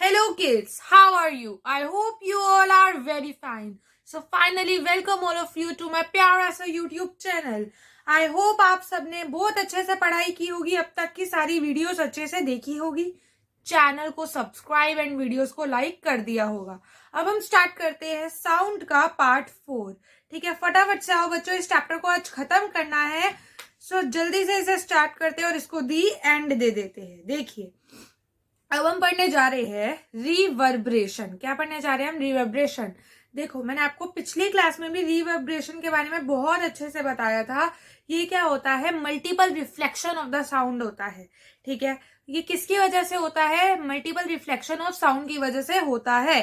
Hello kids, how are you? I hope you all are very fine. So finally welcome all of you to my प्यारा सा YouTube channel. I hope आप सबने बहुत अच्छे से पढ़ाई की होगी, अब तक की सारी वीडियोस अच्छे से देखी होगी, चैनल को सब्सक्राइब एंड वीडियोस को लाइक कर दिया होगा। अब हम स्टार्ट करते हैं साउंड का पार्ट 4। ठीक है, फटाफट से आओ बच्चों, इस चैप्टर को आज खत्म करना है। सो जल्दी से इसे स्टार्ट करते हैं और इसको दी एंड दे देते हैं। देखिए, अब हम पढ़ने जा रहे हैं रिवर्बरेशन। क्या पढ़ने जा रहे हैं हम? रिवर्बरेशन। देखो, मैंने आपको पिछली क्लास में भी रिवर्बरेशन के बारे में बहुत अच्छे से बताया था। ये क्या होता है? Multiple reflection of the sound होता है। ठीक है, ये किसकी वजह से होता है? मल्टीपल रिफ्लेक्शन ऑफ साउंड की वजह से होता है।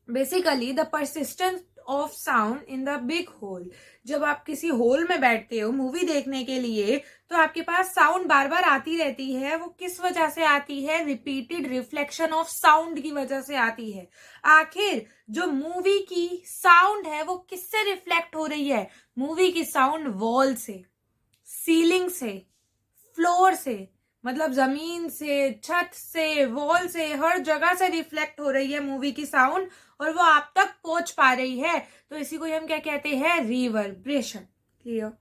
Basically the persistence of sound in the big whole. जब आप किसी होल में बैठते हो मूवी देखने के लिए, तो आपके पास साउंड बार बार आती रहती है। वो किस वजह से आती है? रिपीटेड रिफ्लेक्शन ऑफ साउंड की वजह से आती है। आखिर जो मूवी की साउंड है वो किससे रिफ्लेक्ट हो रही है? मूवी की साउंड वॉल से, सीलिंग से, फ्लोर से, मतलब जमीन से, छत से, वॉल से, हर जगह से रिफ्लेक्ट हो रही है मूवी की साउंड, और वो आप तक पहुंच पा रही है। तो इसी को हम क्या कहते हैं? Reverberation. Clear?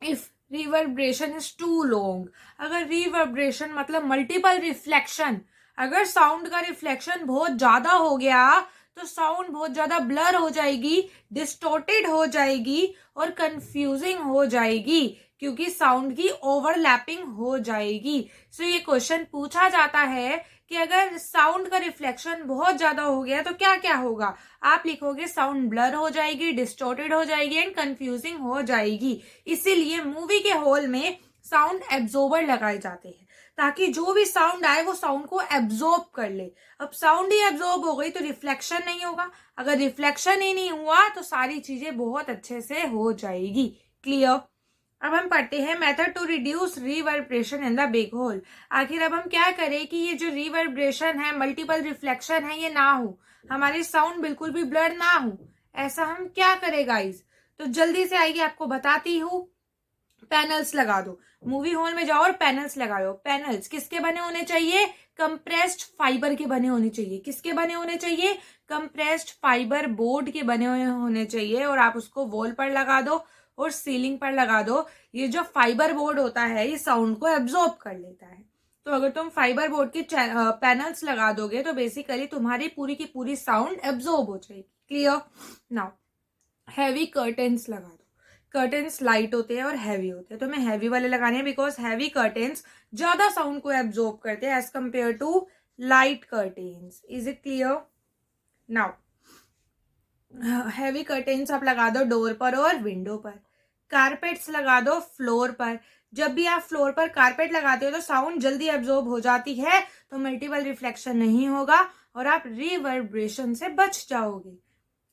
If reverberation is too long, अगर रिवर्बरेशन मतलब मल्टीपल रिफ्लेक्शन, अगर साउंड का रिफ्लेक्शन बहुत ज्यादा हो गया तो साउंड बहुत ज्यादा ब्लर हो जाएगी, डिस्टोर्टेड हो जाएगी और कंफ्यूजिंग हो जाएगी, क्योंकि साउंड की ओवरलैपिंग हो जाएगी। सो ये क्वेश्चन पूछा जाता है कि अगर साउंड का रिफ्लेक्शन बहुत ज्यादा हो गया तो क्या क्या होगा? आप लिखोगे साउंड ब्लर हो जाएगी, डिस्टोर्टेड हो जाएगी एंड कंफ्यूजिंग हो जाएगी। इसीलिए मूवी के हॉल में साउंड एब्जॉर्बर लगाए जाते हैं, ताकि जो भी साउंड आए वो साउंड को एब्जॉर्ब कर ले। अब साउंड ही एब्जॉर्ब हो गई तो रिफ्लेक्शन नहीं होगा, अगर रिफ्लेक्शन ही नहीं हुआ तो सारी चीजें बहुत अच्छे से हो जाएगी। क्लियर? अब हम पढ़ते हैं method to reduce reverberation in the big hall. आखिर अब हम क्या करें कि ये जो रिवर्बरेशन है, मल्टीपल रिफ्लेक्शन है, ये ना हो, हमारी साउंड बिल्कुल भी ब्लर ना हो। ऐसा हम क्या करें गाइस? तो जल्दी से आइए, आपको बताती हूँ। पैनल्स लगा दो, मूवी हॉल में जाओ और पैनल्स लगाओ। पैनल्स किसके बने होने चाहिए? कंप्रेस्ड फाइबर के बने होने चाहिए। किसके बने होने चाहिए? कंप्रेस्ड फाइबर बोर्ड के बने हुए होने चाहिए। और आप उसको वॉल पर लगा दो और सीलिंग पर लगा दो। ये जो फाइबर बोर्ड होता है ये साउंड को एब्जॉर्ब कर लेता है। तो अगर तुम फाइबर बोर्ड के पैनल्स लगा दोगे तो बेसिकली तुम्हारी पूरी की पूरी साउंड एब्जॉर्ब हो जाएगी। क्लियर? नाउ हैवी कर्टेन्स लगा दो। कर्टेन्स लाइट होते हैं और हैवी होते हैं, तो मैं हैवी वाले लगाने हैं, बिकॉज हैवी कर्टेन्स ज्यादा साउंड को एब्जॉर्ब करते हैं as compare to light curtains. Is it clear? Now heavy curtains आप लगा दो डोर पर और विंडो पर। कारपेट्स लगा दो फ्लोर पर। जब भी आप फ्लोर पर कारपेट लगाते हो तो साउंड जल्दी एब्जॉर्ब हो जाती है, तो मल्टीपल रिफ्लेक्शन नहीं होगा और आप रिवर्बरेशन से बच जाओगे।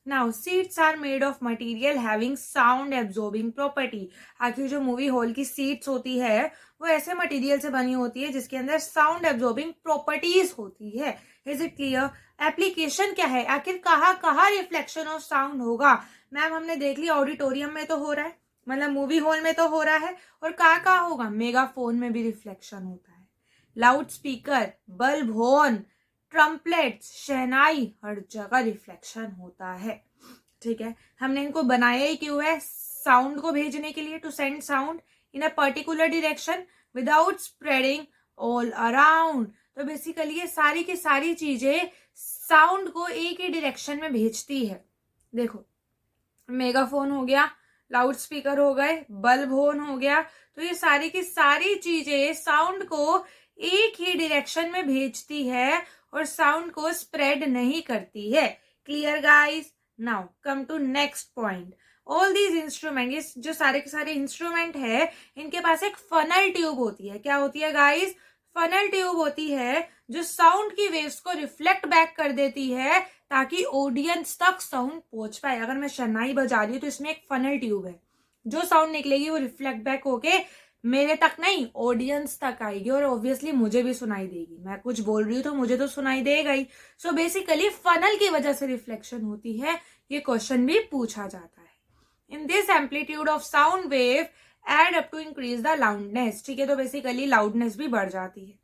Now seats are made of material having sound absorbing property. आखिर जो मूवी हॉल की सीट्स होती है वो ऐसे मटेरियल से बनी होती है जिसके अंदर साउंड एब्जॉर्बिंग प्रॉपर्टीज होती है। Is it clear? एप्लीकेशन क्या है? आखिर कहाँ कहाँ रिफ्लेक्शन ऑफ साउंड होगा? मैम हमने देख लिया, ऑडिटोरियम में तो हो रहा है, मतलब मूवी हॉल में तो हो रहा है, और कहाँ कहाँ होगा? मेगाफोन में भी रिफ्लेक्शन होता है, लाउड स्पीकर, बल्ब हॉर्न, ट्रम्पलेट्स, शहनाई, हर जगह रिफ्लेक्शन होता है। ठीक है, हमने इनको बनाया ही क्यों है? साउंड को भेजने के लिए, to send sound in a particular direction without spreading all around. तो बेसिकली ये सारी की सारी चीजें साउंड को एक ही डायरेक्शन में भेजती है। देखो, मेगाफोन हो गया, लाउड स्पीकर हो गए, बल्ब हॉर्न हो गया, तो ये सारी की सारी चीजें साउंड को एक ही डायरेक्शन में भेजती है और साउंड को स्प्रेड नहीं करती है। Clear guys? Now come to next point. All these instrument, ये जो सारे के सारे इंस्ट्रूमेंट है, इनके पास एक फनल ट्यूब होती है। क्या होती है गाइस? फनल ट्यूब होती है जो साउंड की वेव्स को रिफ्लेक्ट बैक कर देती है ताकि ऑडियंस तक साउंड पहुंच पाए। अगर मैं शहनाई बजा रही हूँ तो इसमें एक फनल ट्यूब है, जो साउंड निकलेगी वो रिफ्लेक्ट बैक होके मेरे तक नहीं, ऑडियंस तक आएगी, और ऑब्वियसली मुझे भी सुनाई देगी। मैं कुछ बोल रही हूँ तो मुझे तो सुनाई देगा ही। सो बेसिकली फनल की वजह से रिफ्लेक्शन होती है। ये क्वेश्चन भी पूछा जाता है। In this amplitude of sound wave add up to increase the loudness. ठीक है, तो बेसिकली लाउडनेस भी बढ़ जाती है।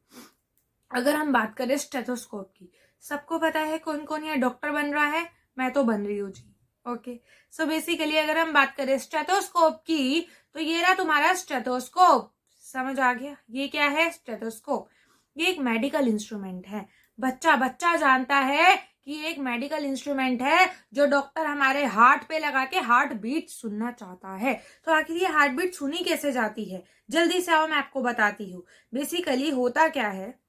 अगर हम बात करें स्टेथोस्कोप की, सबको पता है कौन कौन यहाँ डॉक्टर बन रहा है, मैं तो बन रही हूँ जी। ओके, सो बेसिकली अगर हम बात करें स्टेथोस्कोप की, तो ये रहा तुम्हारा स्टेथोस्कोप। समझ आ गया, ये क्या है? स्टेथोस्कोप। ये एक मेडिकल इंस्ट्रूमेंट है। बच्चा बच्चा जानता है कि एक मेडिकल इंस्ट्रूमेंट है जो डॉक्टर हमारे हार्ट पे लगा के हार्ट बीट सुनना चाहता है। तो आखिर ये हार्ट बीट सुनी कैसे जाती है, जल्दी से आओ मैं आपको बताती हूँ। बेसिकली होता क्या है,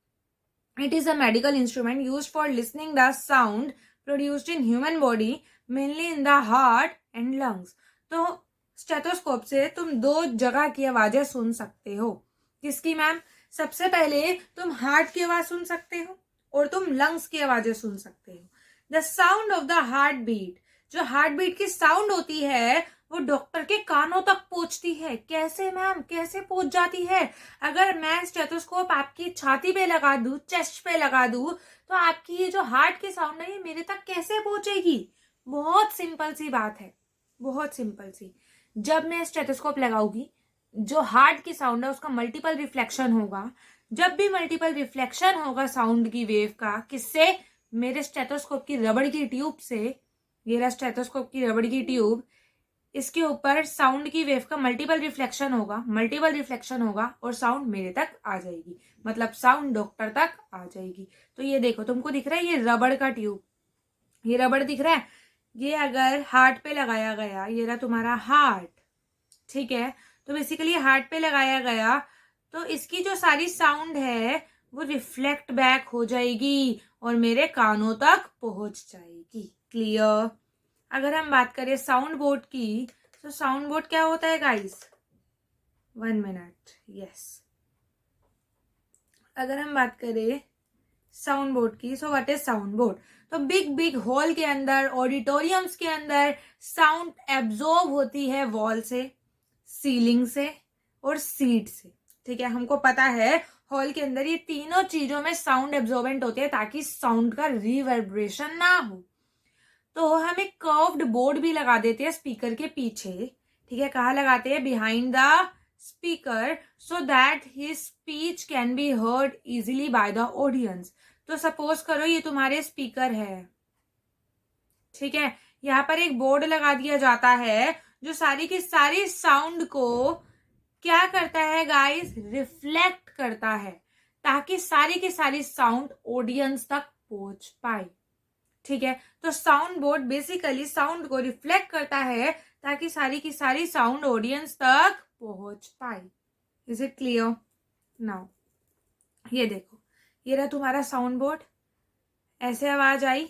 it is a medical instrument used for listening the sound produced in human body, mainly in the heart and lungs. तो स्टेथोस्कोप से तुम दो जगह की आवाजें सुन सकते हो। किसकी मैम? सबसे पहले तुम हार्ट की आवाज सुन सकते हो और तुम लंग्स की आवाजें सुन सकते हो। The sound of the heart beat, जो हार्ट बीट की साउंड होती है वो डॉक्टर के कानों तक पहुंचती है। कैसे मैम, कैसे पहुंच जाती है? अगर मैं स्टेथोस्कोप आपकी छाती पे लगा दूं, चेस्ट पे लगा दूं, तो आपकी ये जो हार्ट की साउंड है ये मेरे तक कैसे पहुंचेगी? बहुत सिंपल सी बात है, बहुत सिंपल सी। जब मैं स्टेथोस्कोप लगाऊंगी, जो हार्ट की साउंड है उसका मल्टीपल रिफ्लेक्शन होगा। जब भी मल्टीपल रिफ्लेक्शन होगा साउंड की वेव का, किससे? मेरे स्टेथोस्कोप की रबड़ की ट्यूब से। ये रहा स्टेथोस्कोप की रबड़ की ट्यूब, इसके ऊपर साउंड की वेव का मल्टीपल रिफ्लेक्शन होगा और साउंड मेरे तक आ जाएगी, मतलब साउंड डॉक्टर तक आ जाएगी। तो ये देखो, तुमको दिख रहा है ये रबड़ का ट्यूब, ये रबड़ दिख रहा है। ये अगर हार्ट पे लगाया गया, ये रहा तुम्हारा हार्ट, ठीक है? तो बेसिकली हार्ट पे लगाया गया तो इसकी जो सारी साउंड है वो रिफ्लेक्ट बैक हो जाएगी और मेरे कानों तक पहुंच जाएगी। क्लियर? अगर हम बात करें साउंड बोर्ड की, तो साउंड बोर्ड क्या होता है गाइस? 1 minute, yes. अगर हम बात करें साउंड बोर्ड की, so what is sound board? तो बिग बिग हॉल के अंदर, ऑडिटोरियम्स के अंदर साउंड एब्जॉर्ब होती है वॉल से, सीलिंग से और सीट से। ठीक है, हमको पता है हॉल के अंदर ये तीनों चीजों में साउंड एब्जॉर्बेंट होते हैं ताकि साउंड का रिवर्बरेशन ना हो। तो हम एक कर्व्ड बोर्ड भी लगा देते हैं स्पीकर के पीछे। ठीक है, कहाँ लगाते हैं? Behind the speaker, so that his speech can be heard easily by the audience. तो सपोज करो ये तुम्हारे स्पीकर है, ठीक है, यहाँ पर एक बोर्ड लगा दिया जाता है जो सारी की सारी साउंड को क्या करता है गाइस? रिफ्लेक्ट करता है, ताकि सारी की सारी साउंड ऑडियंस तक पहुंच पाए। ठीक है, तो साउंड बोर्ड बेसिकली साउंड को रिफ्लेक्ट करता है ताकि सारी की सारी साउंड ऑडियंस तक पहुंच पाए। Is it clear? नाउ ये देखो, ये रहा तुम्हारा साउंड बोर्ड। ऐसे आवाज आई,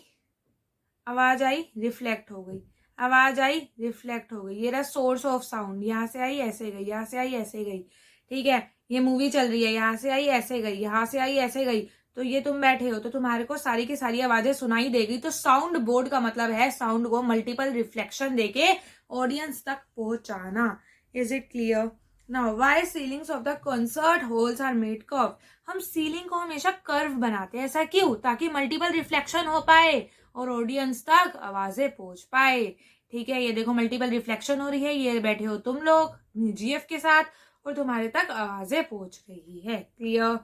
रिफ्लेक्ट हो गई, आवाज आई, रिफ्लेक्ट हो गई। ये रहा सोर्स ऑफ साउंड, यहाँ से आई ऐसे गई, यहाँ से आई ऐसे गई। ठीक है, ये मूवी चल रही है, यहाँ से आई ऐसे गई, यहाँ से आई ऐसे गई। तो ये तुम बैठे हो तो तुम्हारे को सारी की सारी आवाजें सुनाई देगी। तो साउंड बोर्ड का मतलब है साउंड को मल्टीपल रिफ्लेक्शन देके ऑडियंस तक पहुंचाना। Is it clear? Now why ceilings of the concert halls are made curve? हम सीलिंग को हमेशा कर्व बनाते हैं, ऐसा क्यों? ताकि मल्टीपल रिफ्लेक्शन हो पाए और ऑडियंस तक आवाजें पहुंच पाए। ठीक है, ये देखो मल्टीपल रिफ्लेक्शन हो रही है, ये बैठे हो तुम लोग जीएफ के साथ और तुम्हारे तक आवाजें पहुंच रही है। Clear?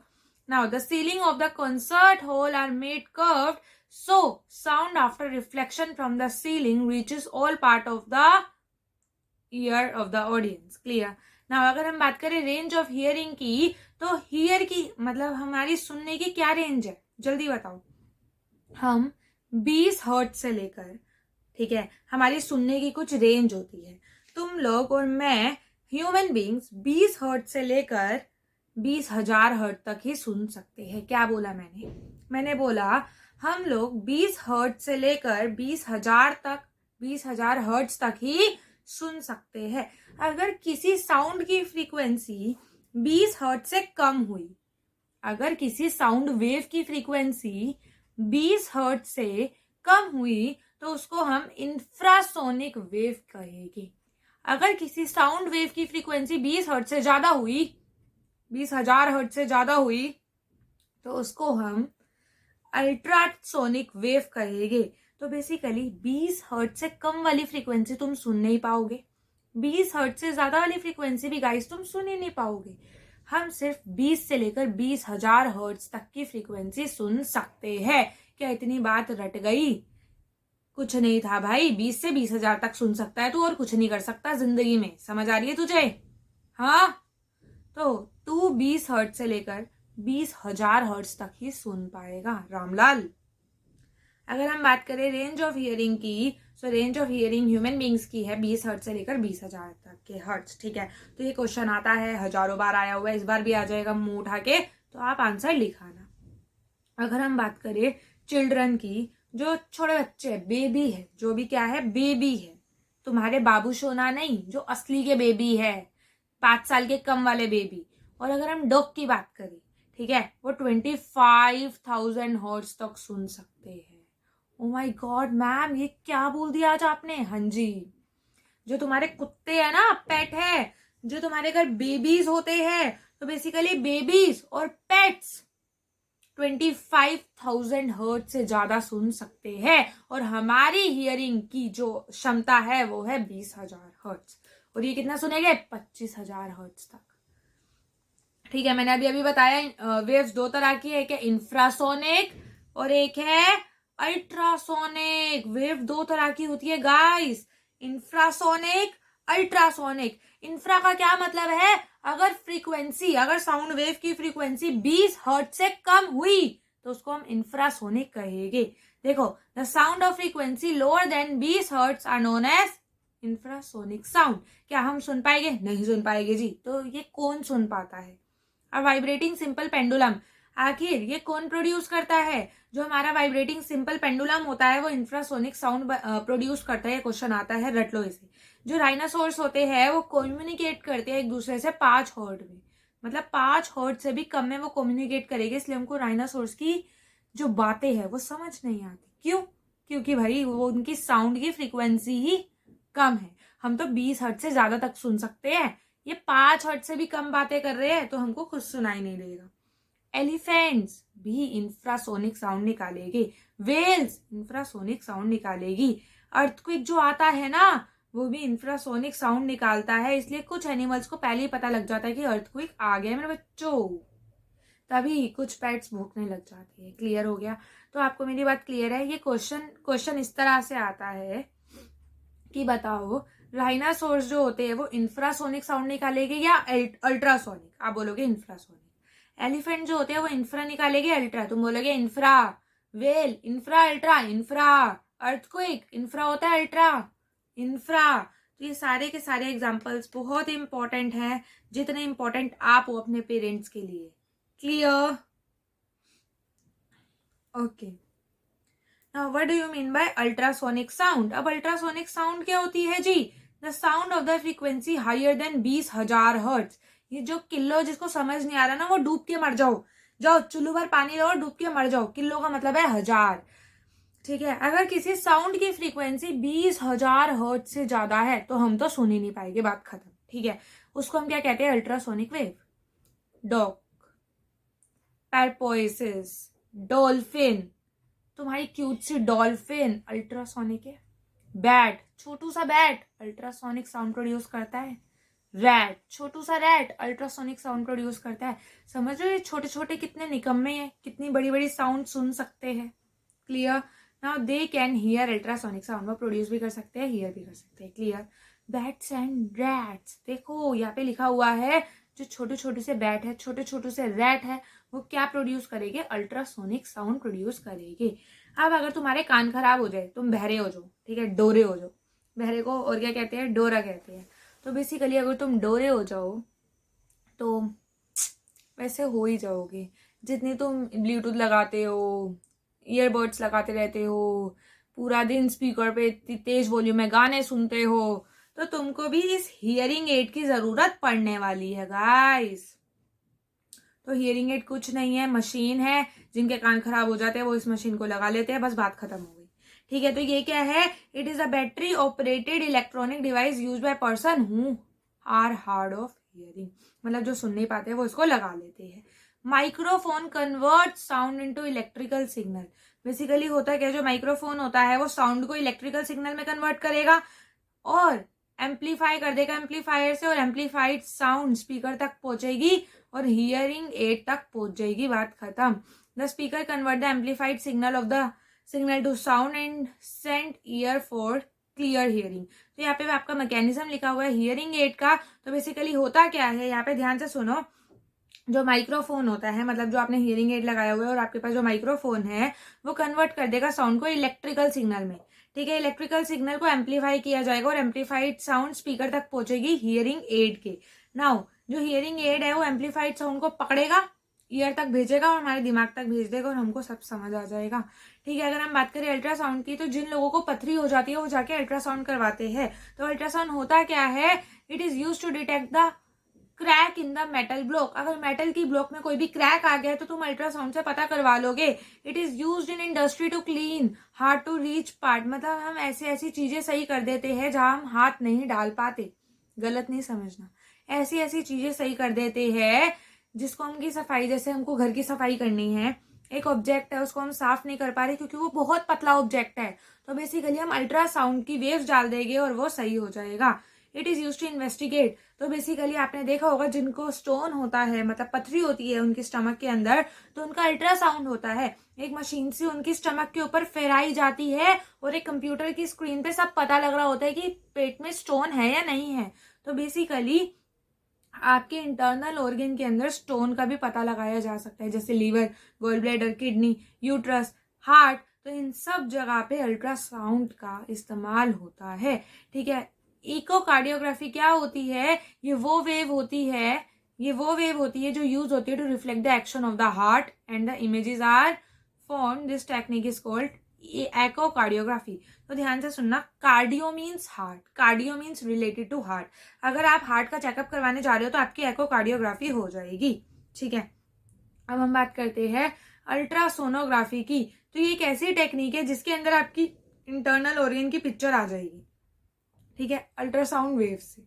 Now the ceiling of the concert hall are made curved, so sound after reflection from the ceiling reaches all part of the ear of the audience. Clear? Now अगर हम बात करें रेंज ऑफ हियरिंग की, तो here की मतलब हमारी सुनने की क्या रेंज है, जल्दी बताओ। हम 20 हर्ट्ज से लेकर, ठीक है, हमारी सुनने की कुछ रेंज होती है। तुम लोग और मैं ह्यूमन बींग्स 20 हर्ट्ज से लेकर 20,000 हर्ट्ज तक ही सुन सकते हैं। क्या बोला मैंने? मैंने बोला हम लोग 20 हर्ट्ज से लेकर 20,000 हर्ट्ज तक ही सुन सकते हैं। अगर किसी साउंड की फ्रीक्वेंसी 20 हर्ट्ज से कम हुई, अगर किसी साउंड वेव की फ्रीक्वेंसी 20 हर्ट्ज से कम हुई तो उसको हम इंफ्रासोनिक वेव कहेंगे। अगर किसी साउंड वेव की फ्रीक्वेंसी 20 हर्ट्ज से ज्यादा हुई, 20,000 हर्ट्ज से ज्यादा हुई, तो उसको हम अल्ट्रासोनिक वेव कहेंगे। तो बेसिकली 20 हर्ट्ज से कम वाली फ्रीक्वेंसी तुम सुन नहीं पाओगे, 20 हर्ट्ज से ज्यादा वाली फ्रीक्वेंसी भी गाइस तुम सुन ही नहीं पाओगे। हम सिर्फ 20 से लेकर 20,000 हर्ट्ज तक की फ्रीक्वेंसी सुन सकते हैं। क्या इतनी बात रट गई? कुछ नहीं था भाई, 20 से 20,000 तक सुन सकता है तू, और कुछ नहीं कर सकता जिंदगी में। समझ आ रही है तुझे? हाँ, तो तू 20 हर्ट्ज से लेकर 20,000 हर्ट्ज तक ही सुन पाएगा रामलाल। अगर हम बात करें रेंज ऑफ हियरिंग की, तो range of hearing human beings की है 20 हर्ट्ज से लेकर 20,000 तक के हर्ट्ज। ठीक है, तो ये क्वेश्चन आता है, हजारों बार आया हुआ है, इस बार भी आ जाएगा मुंह उठा के, तो आप आंसर लिखाना। अगर हम बात करें चिल्ड्रन की, जो छोटे बच्चे बेबी है, जो भी क्या है, बेबी है, तुम्हारे बाबू सोना नहीं, जो असली के बेबी है, 5 साल के कम वाले बेबी। और अगर हम डॉग की बात करें, ठीक है, वो 25,000 हर्ट्ज तक सुन सकते हैं। ओ माय गॉड मैम, ये क्या बोल दिया आज आपने? हाँ जी, जो तुम्हारे कुत्ते हैं ना, पेट है, जो तुम्हारे घर बेबीज होते हैं, तो बेसिकली बेबीज और पेट्स 25,000 हर्ट्ज से ज्यादा सुन सकते हैं। और हमारी हियरिंग की जो क्षमता है वो है 20,000 हर्ट्ज। और ये कितना सुनेंगे? 25,000 हर्ट्ज तक। ठीक है, मैंने अभी बताया वेव्स दो तरह की है, एक है इंफ्रासोनिक और एक है अल्ट्रासोनिक। वेव दो तरह की होती है गाइस, इंफ्रासोनिक, अल्ट्रासोनिक। इंफ्रा का क्या मतलब है? अगर फ्रीक्वेंसी, अगर साउंड वेव की फ्रीक्वेंसी 20 हर्ट्ज से कम हुई तो उसको हम इंफ्रासोनिक कहेंगे। देखो, the sound of frequency lower than 20 hertz are known as infrasonic sound. क्या हम सुन पाएंगे? नहीं सुन पाएंगे जी। तो ये कौन सुन पाता है? अ वाइब्रेटिंग सिंपल पेंडुलम, आखिर ये कौन प्रोड्यूस करता है? जो हमारा वाइब्रेटिंग सिंपल पेंडुलम होता है वो इंफ्रासोनिक साउंड प्रोड्यूस करता है। क्वेश्चन आता है, रट लो इसे। जो राइनासोर्स होते हैं वो कम्युनिकेट करते हैं एक दूसरे से 5 हर्ट्ज में, मतलब 5 हर्ट्ज से भी कम में वो कम्युनिकेट करेंगे, इसलिए हमको राइनासोर्स की जो बातें हैं वो समझ नहीं आती। क्यों? क्योंकि भाई वो उनकी साउंड की फ्रीक्वेंसी ही कम है। हम तो 20 हर्ट्ज से ज्यादा तक सुन सकते हैं, ये 5 हर्ट्ज से भी कम बातें कर रहे हैं तो हमको कुछ सुनाई नहीं देगा। एलिफेंट्स भी इंफ्रासोनिक साउंड निकालेगी, वेल्स इंफ्रासोनिक साउंड निकालेगी, अर्थक्वेक जो आता है ना वो भी इंफ्रासोनिक साउंड निकालता है। इसलिए कुछ एनिमल्स को पहले ही पता लग जाता है कि अर्थक्वेक आ गया मेरे बच्चों, तभी कुछ पेट्स भूखने लग जाती है। क्लियर हो गया? तो आपको मेरी बात क्लियर है? ये क्वेश्चन इस तरह से आता है कि बताओ, राइनासोर्स जो होते हैं वो इंफ्रासोनिक साउंड निकालेंगे या अल्ट्रासोनिक? आप बोलोगे इंफ्रासोनिक। एलिफेंट जो होते हैं वो इंफ्रा निकालेंगे, अल्ट्रा? तुम बोलोगे infra. Well infra, ultra, infra. Earthquake infra होता है, अल्ट्रा इंफ्रा। तो ये सारे के सारे एग्जांपल्स बहुत इंपॉर्टेंट हैं, जितने इंपॉर्टेंट आप हो अपने पेरेंट्स के लिए। Clear? Okay, now what do you mean by ultrasonic sound? अब अल्ट्रासोनिक साउंड क्या होती है जी? The sound of the frequency higher than 20,000 hertz. ये जो किलो, जिसको समझ नहीं आ रहा ना, वो डूब के मर जाओ, जाओ चुल्लू भर पानी लो और डूब के मर जाओ। किलो का मतलब है 1000। ठीक है, अगर किसी साउंड की फ्रीक्वेंसी 20,000 हर्ट्ज से ज्यादा है तो हम तो सुन ही नहीं पाएंगे, बात खत्म। ठीक है, उसको हम क्या कहते हैं? Ultrasonic wave. डॉग, पैरपोइसिस, डॉल्फिन, तुम्हारी क्यूट सी डॉल्फिन अल्ट्रासोनिक है। बैट, छोटू सा बैट अल्ट्रासोनिक साउंड प्रोड्यूस करता है। रैट, छोटू सा रैट अल्ट्रासोनिक साउंड प्रोड्यूस करता है। समझ रहे हो ये छोटे छोटे कितने निकम्मे हैं, कितनी बड़ी बड़ी साउंड सुन सकते हैं। Clear? Now they can hear ultrasonic sound, वो प्रोड्यूस भी कर सकते हैं, हियर भी कर सकते हैं। क्लियर? बैट्स एंड रैट्स, देखो यहाँ पे लिखा हुआ है, जो छोटे छोटे से बैट है, छोटे छोटे से रैट है, वो क्या प्रोड्यूस करेंगे? अल्ट्रासोनिक साउंड प्रोड्यूस करेंगे। अब अगर तुम्हारे कान खराब हो जाए, तुम बहरे हो जाओ, ठीक है, डोरे हो जाओ, बहरे को और क्या कहते हैं? डोरा कहते हैं। तो बेसिकली अगर तुम डोरे हो जाओ तो वैसे हो ही जाओगे। जितनी तुम ब्लूटूथ लगाते हो, ईयरबड्स लगाते रहते हो, पूरा दिन स्पीकर पे इतनी तेज वॉल्यूम में गाने सुनते हो, तो तुमको भी इस हियरिंग एड की जरूरत पड़ने वाली है गाइस। तो हियरिंग एड कुछ नहीं है, मशीन है। जिनके कान खराब हो जाते हैं वो इस मशीन को लगा लेते हैं, बस बात खत्म हो गई। ठीक है, तो ये क्या है? It is a battery operated electronic device use by person who are hard of hearing, मतलब जो सुन नहीं पाते वो इसको लगा लेते हैं। Microphone convert sound into electrical signal. Basically होता है क्या, जो माइक्रोफोन होता है वो साउंड को इलेक्ट्रिकल सिग्नल में कन्वर्ट करेगा, और एम्पलीफाई कर देगा एम्पलीफायर से, और एम्पलीफाइड साउंड स्पीकर तक पहुंचेगी और हियरिंग एड तक पहुंच जाएगी, बात खत्म। The speaker convert the amplified signal to sound and send ear for clear hearing. तो यहाँ पे आपका मैकेनिज्म लिखा हुआ है हियरिंग एड का। तो बेसिकली होता क्या है, यहाँ पे ध्यान से सुनो। जो माइक्रोफोन होता है, मतलब जो आपने हियरिंग एड लगाया हुआ है और आपके पास जो माइक्रोफोन है, वो कन्वर्ट कर देगा साउंड को इलेक्ट्रिकल सिग्नल में। ठीक है, इलेक्ट्रिकल सिग्नल को एम्पलीफाई किया जाएगा और एम्पलीफाइड साउंड स्पीकर तक पहुंचेगी हियरिंग एड के। नाउ जो हियरिंग एड है वो एम्पलीफाइड साउंड को पकड़ेगा, ईयर तक भेजेगा और हमारे दिमाग तक भेज देगा और हमको सब समझ आ जाएगा। ठीक है, अगर हम बात करें अल्ट्रासाउंड की, तो जिन लोगों को पथरी हो जाती है वो जाके अल्ट्रासाउंड करवाते हैं। तो अल्ट्रासाउंड होता क्या है, it is use to detect the crack in the metal block. अगर मेटल की ब्लॉक में कोई भी क्रैक आ गया है तो तुम अल्ट्रासाउंड से पता करवा लोगे। It is used in industry to clean hard to reach part, मतलब हम ऐसी चीजें सही कर देते हैं जहां हम हाथ नहीं डाल पाते, गलत नहीं समझना, ऐसी चीजें सही कर देते हैं जिसको हम की सफाई, जैसे हमको घर की सफाई करनी है, एक ऑब्जेक्ट है उसको हम साफ नहीं कर पा रहे क्योंकि वो बहुत पतला ऑब्जेक्ट है, तो बेसिकली हम अल्ट्रासाउंड की वेव्स डाल देंगे और वो सही हो जाएगा। It is use to investigate. तो बेसिकली आपने देखा होगा जिनको स्टोन होता है, मतलब पथरी होती है उनके स्टमक के अंदर, तो उनका अल्ट्रासाउंड होता है। एक मशीन से उनकी स्टमक के ऊपर फहराई जाती है और एक कंप्यूटर की स्क्रीन पे सब पता लग रहा होता है कि पेट में स्टोन है या नहीं है। तो बेसिकली आपके इंटरनल ऑर्गन के अंदर स्टोन का भी पता लगाया जा सकता है, जैसे liver, gall bladder, kidney, uterus, heart. तो इन सब जगह पे अल्ट्रासाउंड का इस्तेमाल होता है। ठीक है, इकोकार्डियोग्राफी क्या होती है, ये वो वेव होती है जो यूज होती है to reflect the action of the heart and the images are form. This technique is called echocardiography. तो ध्यान से सुनना, cardio means heart, cardio means related to heart. अगर आप हार्ट का चेकअप करवाने जा रहे हो तो आपकी एकोकार्डियोग्राफी हो जाएगी। ठीक है, अब हम बात करते हैं अल्ट्रासोनोग्राफी की। तो ये एक ऐसी टेक्निक है जिसके अंदर आपकी इंटरनल ऑर्गन की पिक्चर आ जाएगी। ठीक है, अल्ट्रासाउंड वेव से,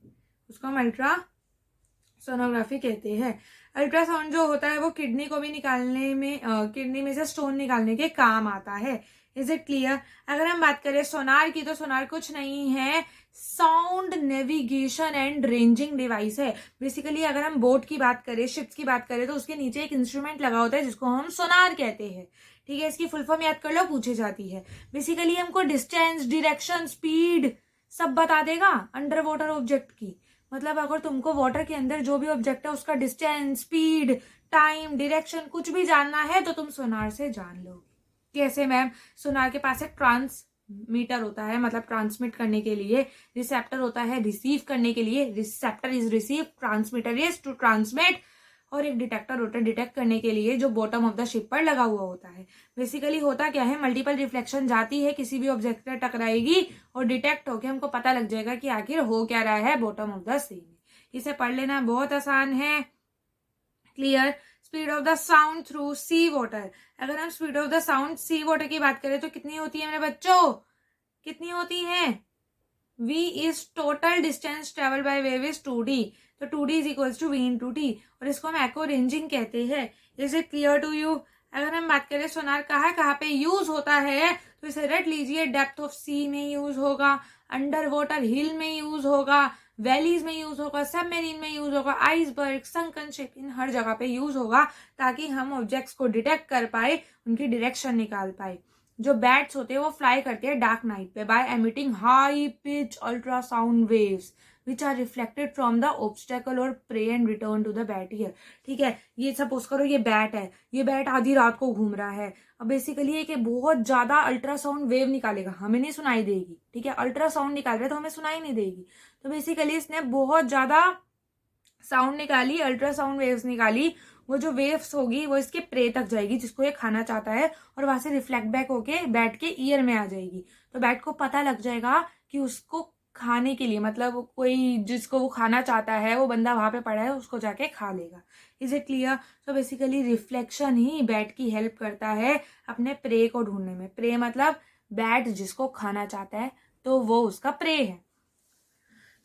उसको हम अल्ट्रासोनोग्राफी कहते हैं। अल्ट्रासाउंड जो होता है वो किडनी को भी निकालने में, किडनी में से स्टोन निकालने के काम आता है। Is it clear? अगर हम बात करें सोनार की, तो सोनार कुछ नहीं है, sound navigation and ranging device है। बेसिकली अगर हम बोट की बात करें, शिप्स की बात करें, तो उसके नीचे एक इंस्ट्रूमेंट लगा होता है जिसको हम सोनार कहते हैं। ठीक है, इसकी फुल फॉर्म याद कर लो, पूछे जाती है। बेसिकली हमको डिस्टेंस, डायरेक्शन, स्पीड सब बता देगा अंडर वाटर ऑब्जेक्ट की। मतलब अगर तुमको वाटर के अंदर जो भी ऑब्जेक्ट है उसका डिस्टेंस, स्पीड, टाइम, डायरेक्शन कुछ भी जानना है तो तुम सोनार से जान लो। कैसे मैम? सोनार के पास एक ट्रांसमीटर होता है, मतलब ट्रांसमिट करने के लिए, रिसेप्टर होता है रिसीव करने के लिए, receptor is receive, transmitter is to transmit, और एक डिटेक्टर होता है डिटेक्ट करने के लिए जो बॉटम ऑफ द शिप पर लगा हुआ होता है। बेसिकली होता क्या है, मल्टीपल रिफ्लेक्शन जाती है, किसी भी ऑब्जेक्ट से टकराएगी और डिटेक्ट होकर हमको पता लग जाएगा कि आखिर हो क्या रहा है बॉटम ऑफ द सी में। इसे पढ़ लेना, बहुत आसान है। Clear? Speed of the sound through sea water. अगर हम speed of the sound sea water की बात करें तो कितनी होती है मेरे बच्चों, कितनी होती है? v is total distance travel by wave is 2d, तो 2d is equals to v into t, और इसको हम एको रेंजिंग कहते हैं। Is it clear to you? अगर हम बात करें सोनार कहाँ पे यूज होता है, तो इसे रट लीजिए, डेप्थ ऑफ सी में यूज होगा, अंडर वाटर हिल में यूज होगा, वैलीज में यूज होगा, सबमेरीन में यूज होगा, आइसबर्ग, संकन शिप, इन हर जगह पे यूज होगा ताकि हम ऑब्जेक्ट्स को डिटेक्ट कर पाए, उनकी डायरेक्शन निकाल पाए। जो बैट्स होते हैं वो फ्लाई करते हैं डार्क नाइट पे by emitting high pitch ultrasound waves which are reflected from the obstacle और prey and return to the bat ear. ठीक है, ये सपोज करो ये बैट है, ये बैट आधी रात को घूम रहा है। अब बेसिकली ये कि बहुत ज्यादा अल्ट्रासाउंड वेव निकालेगा, हमें नहीं सुनाई देगी। ठीक है, अल्ट्रासाउंड निकाल रहा है तो हमें सुनाई नहीं देगी। तो बेसिकली इसने बहुत ज्यादा साउंड निकाली, अल्ट्रासाउंड वेव्स निकाली, वो जो वेव्स होगी वो इसके प्रे तक जाएगी जिसको ये खाना चाहता है, और वहां से रिफ्लेक्ट बैक होके बैट के ईयर में आ जाएगी। तो बैट को पता लग जाएगा कि उसको खाने के लिए, मतलब कोई जिसको वो खाना चाहता है वो बंदा वहां पे पड़ा है, उसको जाके खा लेगा। Is it clear? तो बेसिकली रिफ्लेक्शन ही बैट की हेल्प करता है अपने प्रे को ढूंढने में। प्रे मतलब बैट जिसको खाना चाहता है, तो वो उसका प्रे है।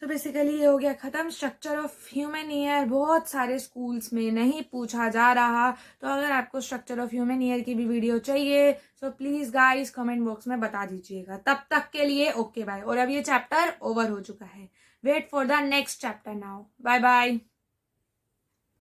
तो बेसिकली ये हो गया खत्म स्ट्रक्चर ऑफ ह्यूमन ईयर। बहुत सारे स्कूल्स में नहीं पूछा जा रहा, तो अगर आपको स्ट्रक्चर ऑफ ह्यूमन ईयर की भी वीडियो चाहिए तो प्लीज गाइस कमेंट बॉक्स में बता दीजिएगा। तब तक के लिए ओके बाय। और अब ये चैप्टर ओवर हो चुका है। wait for the next chapter now. Bye bye.